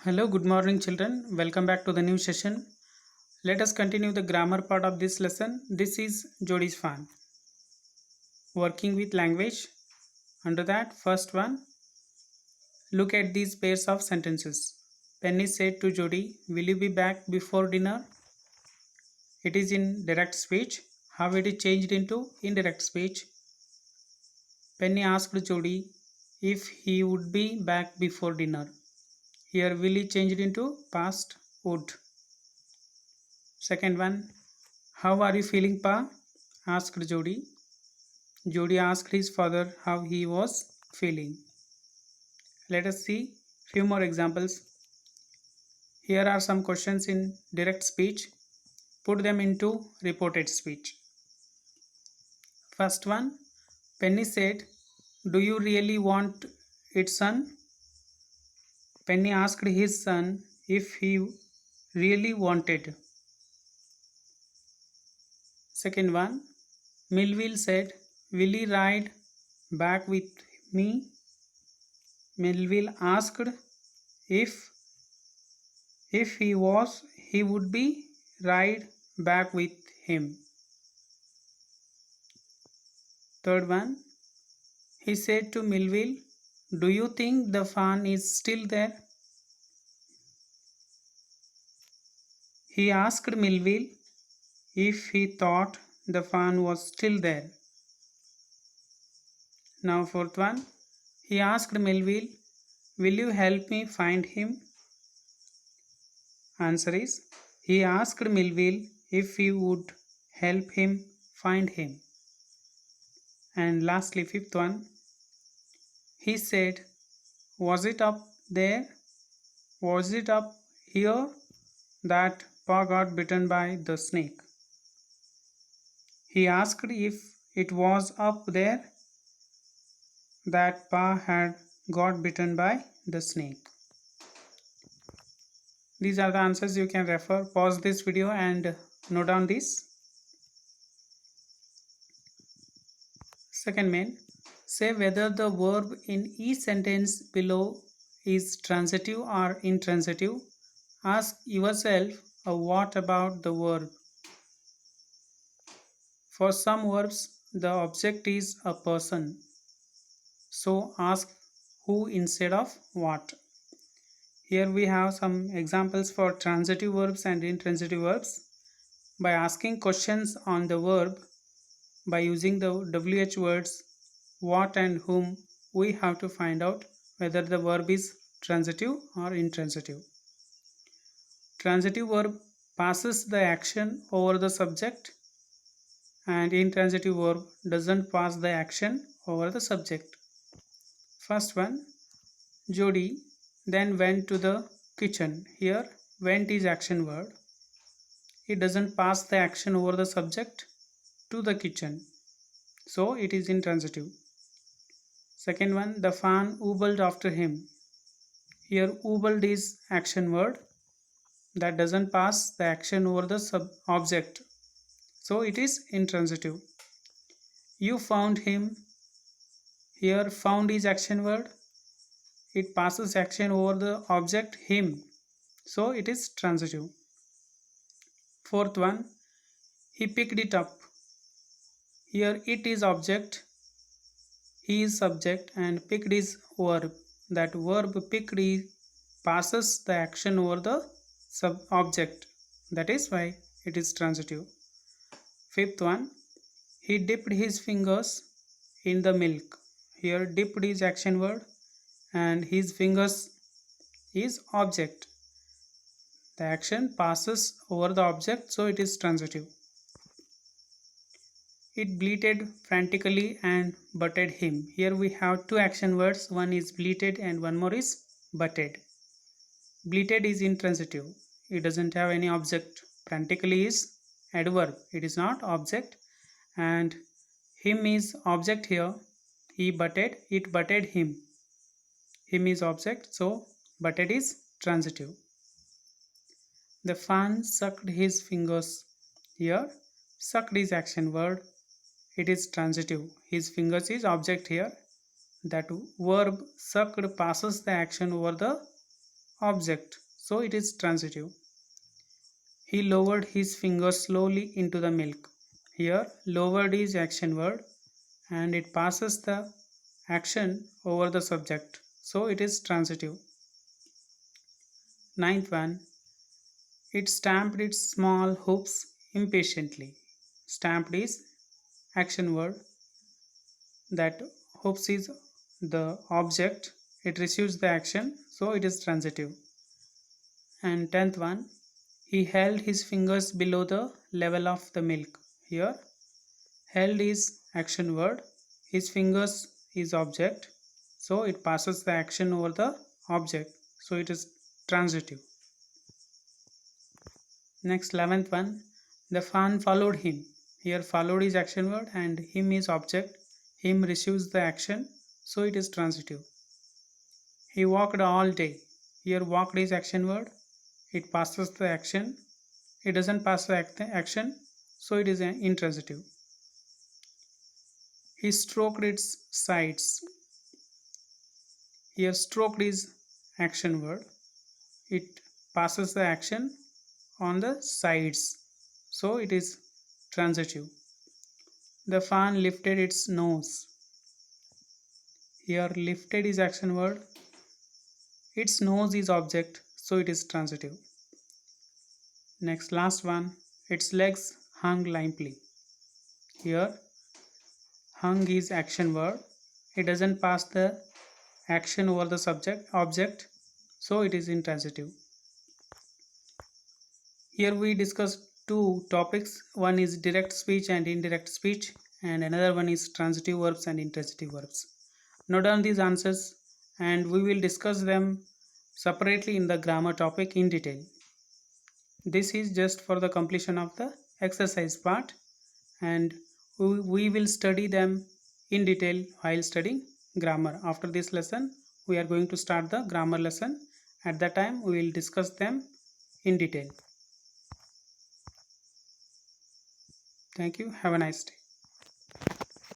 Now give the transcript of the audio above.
Hello, good morning, children. Welcome back to the new session. Let us continue the grammar part of this lesson. This is Jodi's fan. Working with language. Under that, first one, look at these pairs of sentences. Penny said to Jody, "Will you be back before dinner?" It is in direct speech. How it is changed into indirect speech? Penny asked Jody if he would be back before dinner. Here, will is changed into past would. Second one, how are you feeling, Pa? Asked Jody. Jody asked his father how he was feeling. Let us see few more examples. Here are some questions in direct speech. Put them into reported speech. First one, Penny said, "Do you really want it, son?" Penny asked his son if he really wanted. Second one, Millville said, "Will you ride back with me?" Melville asked if he would be ride back with him. Third one, he said to Melville, "Do you think the fan is still there?" He asked Melville if he thought the fan was still there. Now fourth one, he asked Melville, "Will you help me find him?" Answer is, he asked Melville if he would help him find him. And lastly, fifth one, he said, "Was it up there? Was it up here that Pa got bitten by the snake?" He asked if it was up there that Pa had got bitten by the snake. These are the answers you can refer. Pause this video and note down this. Second main, say whether the verb in each sentence below is transitive or intransitive. Ask yourself a what about the verb. For some verbs, the object is a person. So ask who instead of what. Here we have some examples for transitive verbs and intransitive verbs. By asking questions on the verb, by using the WH words what and whom, we have to find out whether the verb is transitive or intransitive. Transitive verb passes the action over the subject, and intransitive verb doesn't pass the action over the subject. First one, Jody then went to the kitchen. Here, went is action word. It doesn't pass the action over the subject to the kitchen, so it is intransitive. Second one, the fan wobbled after him. Here, wobbled is action word that doesn't pass the action over the object, so it is intransitive. You found him. Here, found is action word. It passes action over the object him, so it is transitive. Fourth one, he picked it up. Here, it is object, he is subject, and picked is verb. That verb picked passes the action over the object. That is why it is transitive. Fifth one, he dipped his fingers in the milk. Here, dipped is action word and his fingers is object. The action passes over the object, so it is transitive. It bleated frantically and butted him. Here we have two action words. One is bleated and one more is butted. Bleated is intransitive. It doesn't have any object. Frantically is adverb. It is not object. And him is object here. He butted. It butted him. Him is object. So butted is transitive. The fan sucked his fingers. Here sucked is action word. It is transitive. His fingers is object here. That verb sucked passes the action over the object, so it is transitive. He lowered his finger slowly into the milk. Here, lowered is action word and it passes the action over the subject, so it is transitive. Ninth one, it stamped its small hooves impatiently. Stamped is action word, that hooves is the object, it receives the action, so it is transitive. And tenth one, he held his fingers below the level of the milk. Here, held is action word, his fingers is object, so it passes the action over the object, so it is transitive. Next 11th one, the fan followed him. Here followed is action word and him is object, him receives the action, so it is transitive. He walked all day. Here walked is action word, it passes the action, it doesn't pass the action, so it is intransitive. He stroked its sides. Here stroked is action word, it passes the action on the sides, so it is transitive. The fan lifted its nose. Here lifted is action word, its nose is object, so it is transitive. Next last one, its legs hung limply. Here hung is action word, it doesn't pass the action over the subject object, so it is intransitive. Here we discussed two topics, one is direct speech and indirect speech and another one is transitive verbs and intransitive verbs. Note down these answers and we will discuss them separately in the grammar topic in detail. This is just for the completion of the exercise part and we will study them in detail while studying grammar. After this lesson we are going to start the grammar lesson. At that time we will discuss them in detail. Thank you. Have a nice day.